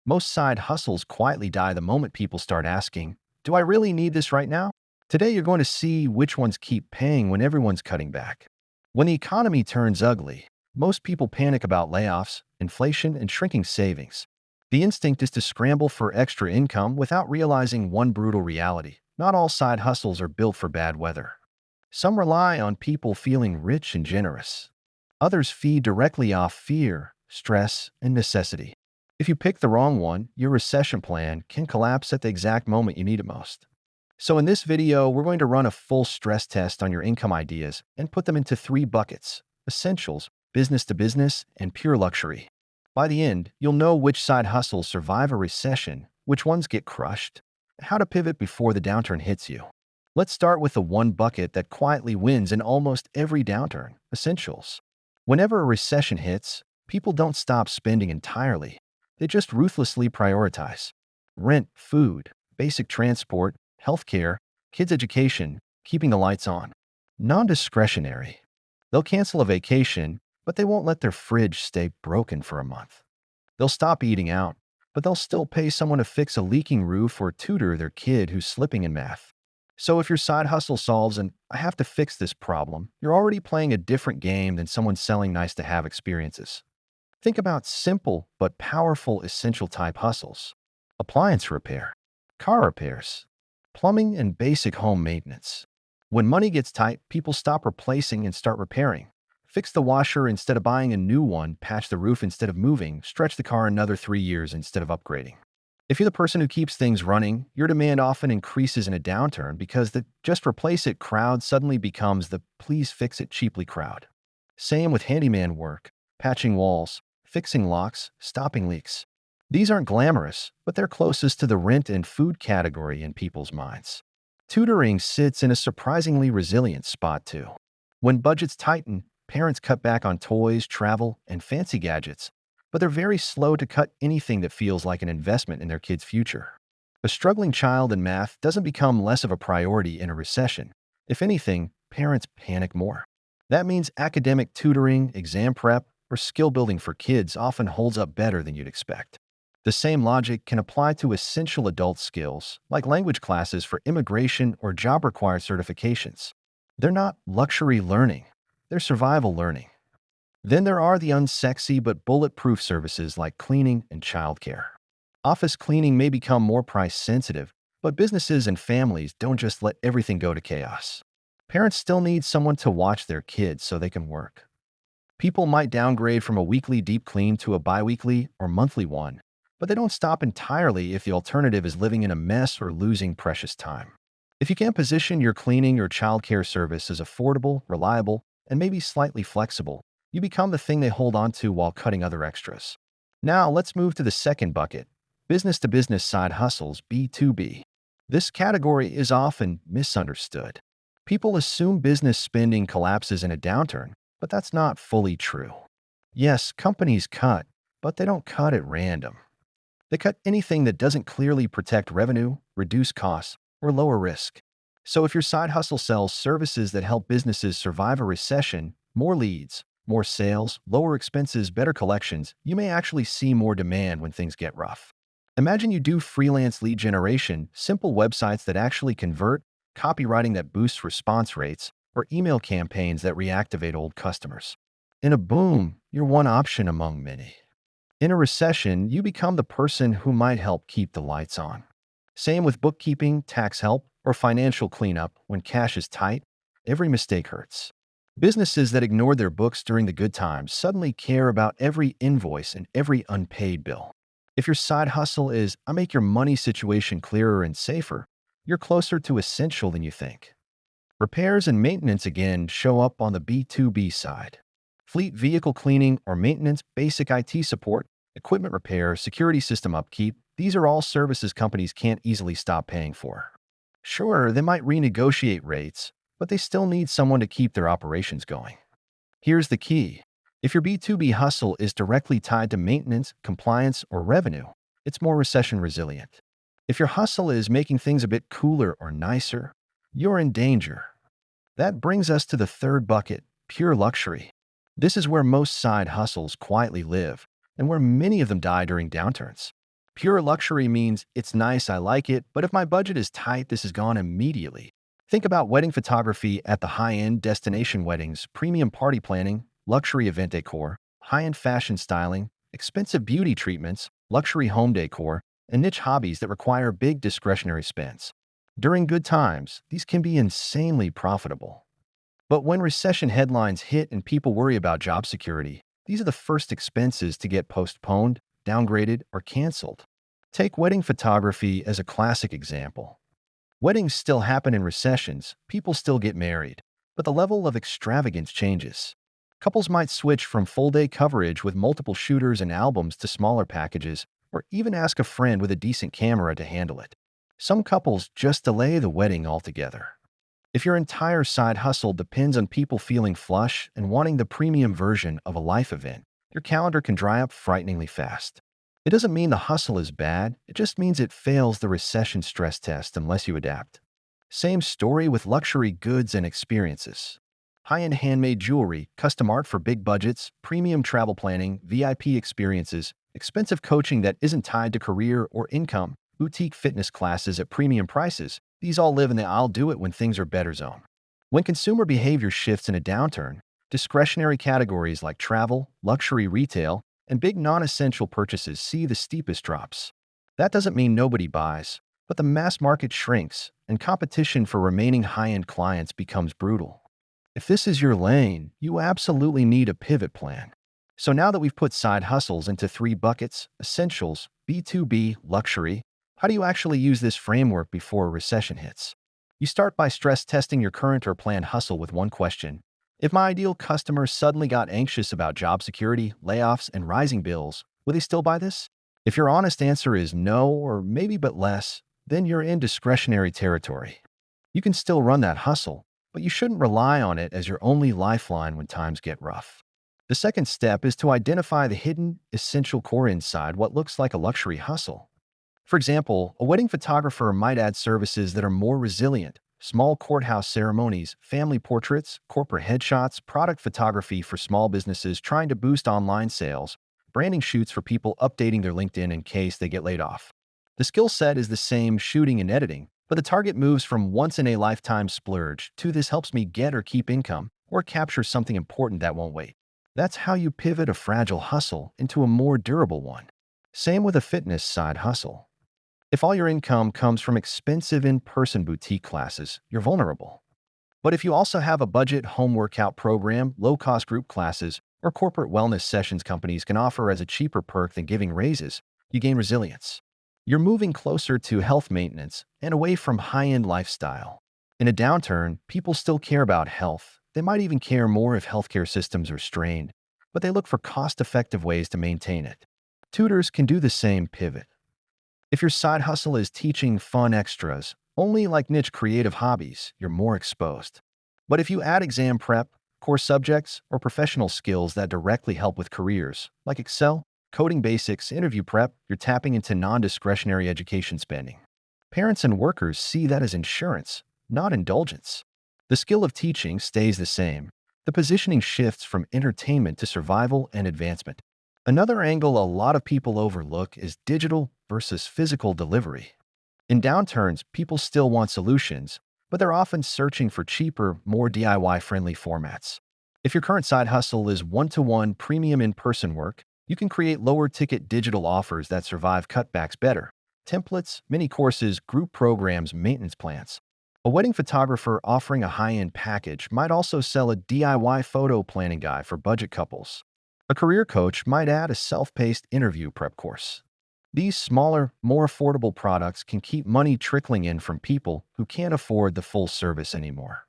Most side hustles quietly die the moment people start asking, do I really need this right now? Today, you're going to see which ones keep paying when everyone's cutting back. When the economy turns ugly, most people panic about layoffs, inflation, and shrinking savings. The instinct is to scramble for extra income without realizing one brutal reality. Not all side hustles are built for bad weather. Some rely on people feeling rich and generous. Others feed directly off fear, stress, and necessity. If you pick the wrong one, your recession plan can collapse at the exact moment you need it most. So in this video, we're going to run a full stress test on your income ideas and put them into three buckets: essentials, business to business, and pure luxury. By the end, you'll know which side hustles survive a recession, which ones get crushed, and how to pivot before the downturn hits you. Let's start with the one bucket that quietly wins in almost every downturn: essentials. Whenever a recession hits, people don't stop spending entirely. They just ruthlessly prioritize. Rent, food, basic transport, healthcare, kids' education, keeping the lights on. Non-discretionary. They'll cancel a vacation, but they won't let their fridge stay broken for a month. They'll stop eating out, but they'll still pay someone to fix a leaking roof or tutor their kid who's slipping in math. So if your side hustle solves an "I have to fix this" problem, you're already playing a different game than someone selling nice-to-have experiences. Think about simple but powerful essential type hustles: appliance repair, car repairs, plumbing, and basic home maintenance. When money gets tight, people stop replacing and start repairing. Fix the washer instead of buying a new one, patch the roof instead of moving, stretch the car another 3 years instead of upgrading. If you're the person who keeps things running, your demand often increases in a downturn because the "just replace it" crowd suddenly becomes the "please fix it cheaply" crowd. Same with handyman work, patching walls, fixing locks, stopping leaks. These aren't glamorous, but they're closest to the rent and food category in people's minds. Tutoring sits in a surprisingly resilient spot too. When budgets tighten, parents cut back on toys, travel, and fancy gadgets, but they're very slow to cut anything that feels like an investment in their kid's future. A struggling child in math doesn't become less of a priority in a recession. If anything, parents panic more. That means academic tutoring, exam prep, or skill building for kids often holds up better than you'd expect. The same logic can apply to essential adult skills, like language classes for immigration or job-required certifications. They're not luxury learning, they're survival learning. Then there are the unsexy but bulletproof services like cleaning and childcare. Office cleaning may become more price-sensitive, but businesses and families don't just let everything go to chaos. Parents still need someone to watch their kids so they can work. People might downgrade from a weekly deep clean to a biweekly or monthly one, but they don't stop entirely if the alternative is living in a mess or losing precious time. If you can't position your cleaning or childcare service as affordable, reliable, and maybe slightly flexible, you become the thing they hold on to while cutting other extras. Now let's move to the second bucket: business-to-business side hustles, B2B. This category is often misunderstood. People assume business spending collapses in a downturn, but that's not fully true. Yes, companies cut, but they don't cut at random. They cut anything that doesn't clearly protect revenue, reduce costs, or lower risk. So if your side hustle sells services that help businesses survive a recession, more leads, more sales, lower expenses, better collections, you may actually see more demand when things get rough. Imagine you do freelance lead generation, simple websites that actually convert, copywriting that boosts response rates, or email campaigns that reactivate old customers. In a boom, you're one option among many. In a recession, you become the person who might help keep the lights on. Same with bookkeeping, tax help, or financial cleanup. When cash is tight, every mistake hurts. Businesses that ignored their books during the good times suddenly care about every invoice and every unpaid bill. If your side hustle is "I make your money situation clearer and safer," you're closer to essential than you think. Repairs and maintenance again show up on the B2B side. Fleet vehicle cleaning or maintenance, basic IT support, equipment repair, security system upkeep, these are all services companies can't easily stop paying for. Sure, they might renegotiate rates, but they still need someone to keep their operations going. Here's the key: if your B2B hustle is directly tied to maintenance, compliance, or revenue, it's more recession resilient. If your hustle is making things a bit cooler or nicer, you're in danger. That brings us to the third bucket: pure luxury. This is where most side hustles quietly live, and where many of them die during downturns. Pure luxury means it's nice, I like it, but if my budget is tight, this is gone immediately. Think about wedding photography at the high-end destination weddings, premium party planning, luxury event decor, high-end fashion styling, expensive beauty treatments, luxury home decor, and niche hobbies that require big discretionary spends. During good times, these can be insanely profitable. But when recession headlines hit and people worry about job security, these are the first expenses to get postponed, downgraded, or canceled. Take wedding photography as a classic example. Weddings still happen in recessions, people still get married, but the level of extravagance changes. Couples might switch from full-day coverage with multiple shooters and albums to smaller packages, or even ask a friend with a decent camera to handle it. Some couples just delay the wedding altogether. If your entire side hustle depends on people feeling flush and wanting the premium version of a life event, your calendar can dry up frighteningly fast. It doesn't mean the hustle is bad, it just means it fails the recession stress test unless you adapt. Same story with luxury goods and experiences. High-end handmade jewelry, custom art for big budgets, premium travel planning, VIP experiences, expensive coaching that isn't tied to career or income, boutique fitness classes at premium prices, these all live in the "I'll do it when things are better" zone. When consumer behavior shifts in a downturn, discretionary categories like travel, luxury retail, and big non-essential purchases see the steepest drops. That doesn't mean nobody buys, but the mass market shrinks and competition for remaining high-end clients becomes brutal. If this is your lane, you absolutely need a pivot plan. So now that we've put side hustles into three buckets: essentials, B2B, luxury, how do you actually use this framework before a recession hits? You start by stress testing your current or planned hustle with one question. If my ideal customer suddenly got anxious about job security, layoffs, and rising bills, would they still buy this? If your honest answer is no or maybe but less, then you're in discretionary territory. You can still run that hustle, but you shouldn't rely on it as your only lifeline when times get rough. The second step is to identify the hidden, essential core inside what looks like a luxury hustle. For example, a wedding photographer might add services that are more resilient: small courthouse ceremonies, family portraits, corporate headshots, product photography for small businesses trying to boost online sales, branding shoots for people updating their LinkedIn in case they get laid off. The skill set is the same: shooting and editing, but the target moves from once-in-a-lifetime splurge to "this helps me get or keep income or capture something important that won't wait." That's how you pivot a fragile hustle into a more durable one. Same with a fitness side hustle. If all your income comes from expensive in-person boutique classes, you're vulnerable. But if you also have a budget home workout program, low-cost group classes, or corporate wellness sessions companies can offer as a cheaper perk than giving raises, you gain resilience. You're moving closer to health maintenance and away from high-end lifestyle. In a downturn, people still care about health. They might even care more if healthcare systems are strained, but they look for cost-effective ways to maintain it. Tutors can do the same pivot. If your side hustle is teaching fun extras, only like niche creative hobbies, you're more exposed. But if you add exam prep, core subjects, or professional skills that directly help with careers, like Excel, coding basics, interview prep, you're tapping into non-discretionary education spending. Parents and workers see that as insurance, not indulgence. The skill of teaching stays the same. The positioning shifts from entertainment to survival and advancement. Another angle a lot of people overlook is digital versus physical delivery. In downturns, people still want solutions, but they're often searching for cheaper, more DIY-friendly formats. If your current side hustle is one-to-one premium in-person work, you can create lower-ticket digital offers that survive cutbacks better: templates, mini courses, group programs, maintenance plans. A wedding photographer offering a high-end package might also sell a DIY photo planning guide for budget couples. A career coach might add a self-paced interview prep course. These smaller, more affordable products can keep money trickling in from people who can't afford the full service anymore.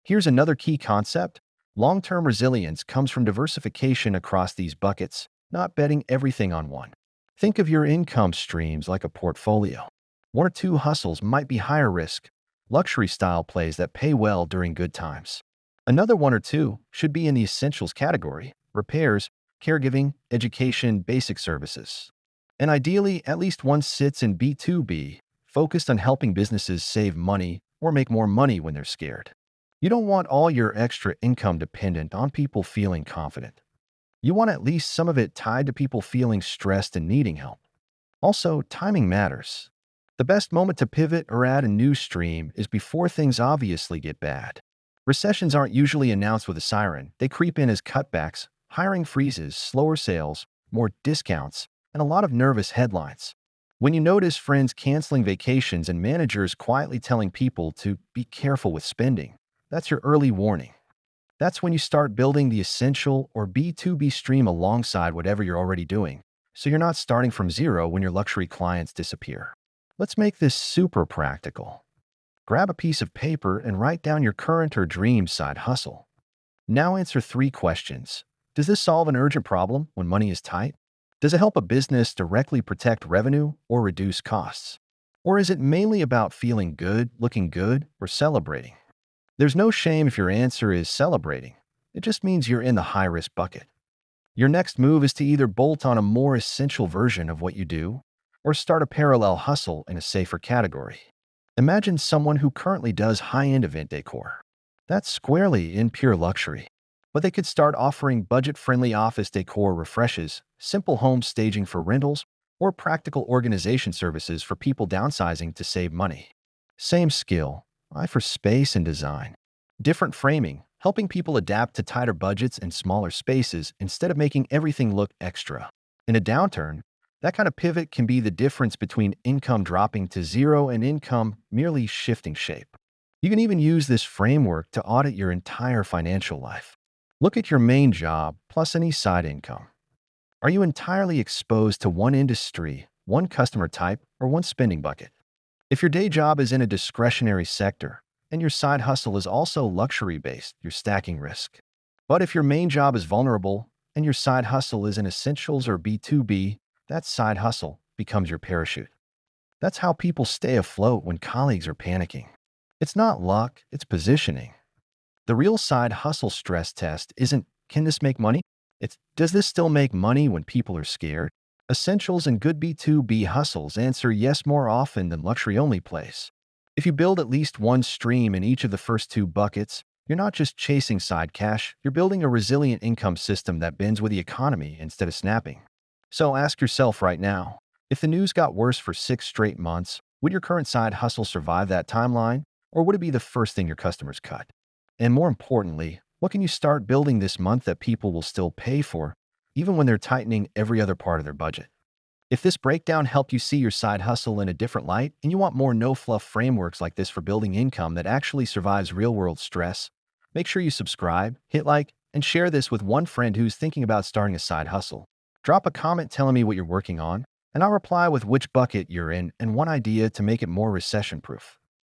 Here's another key concept. Long-term resilience comes from diversification across these buckets, not betting everything on one. Think of your income streams like a portfolio. One or two hustles might be higher risk, luxury-style plays that pay well during good times. Another one or two should be in the essentials category: repairs, caregiving, education, basic services. And ideally, at least one sits in B2B, focused on helping businesses save money or make more money when they're scared. You don't want all your extra income dependent on people feeling confident. You want at least some of it tied to people feeling stressed and needing help. Also, timing matters. The best moment to pivot or add a new stream is before things obviously get bad. Recessions aren't usually announced with a siren. They creep in as cutbacks, hiring freezes, slower sales, more discounts, and a lot of nervous headlines. When you notice friends canceling vacations and managers quietly telling people to be careful with spending, that's your early warning. That's when you start building the essential or B2B stream alongside whatever you're already doing, so you're not starting from zero when your luxury clients disappear. Let's make this super practical. Grab a piece of paper and write down your current or dream side hustle. Now answer three questions. Does this solve an urgent problem when money is tight? Does it help a business directly protect revenue or reduce costs? Or is it mainly about feeling good, looking good, or celebrating? There's no shame if your answer is celebrating. It just means you're in the high-risk bucket. Your next move is to either bolt on a more essential version of what you do or start a parallel hustle in a safer category. Imagine someone who currently does high-end event decor. That's squarely in pure luxury. But they could start offering budget-friendly office decor refreshes, simple home staging for rentals, or practical organization services for people downsizing to save money. Same skill, eye for space and design. Different framing, helping people adapt to tighter budgets and smaller spaces instead of making everything look extra. In a downturn, that kind of pivot can be the difference between income dropping to zero and income merely shifting shape. You can even use this framework to audit your entire financial life. Look at your main job plus any side income. Are you entirely exposed to one industry, one customer type, or one spending bucket? If your day job is in a discretionary sector and your side hustle is also luxury-based, you're stacking risk. But if your main job is vulnerable and your side hustle is in essentials or B2B, that side hustle becomes your parachute. That's how people stay afloat when colleagues are panicking. It's not luck, it's positioning. The real side hustle stress test isn't, can this make money? It's, does this still make money when people are scared? Essentials and good B2B hustles answer yes more often than luxury-only plays. If you build at least one stream in each of the first two buckets, you're not just chasing side cash, you're building a resilient income system that bends with the economy instead of snapping. So ask yourself right now, if the news got worse for 6 straight months, would your current side hustle survive that timeline, or would it be the first thing your customers cut? And more importantly, what can you start building this month that people will still pay for, even when they're tightening every other part of their budget? If this breakdown helped you see your side hustle in a different light, and you want more no-fluff frameworks like this for building income that actually survives real-world stress, make sure you subscribe, hit like, and share this with one friend who's thinking about starting a side hustle. Drop a comment telling me what you're working on, and I'll reply with which bucket you're in and one idea to make it more recession-proof.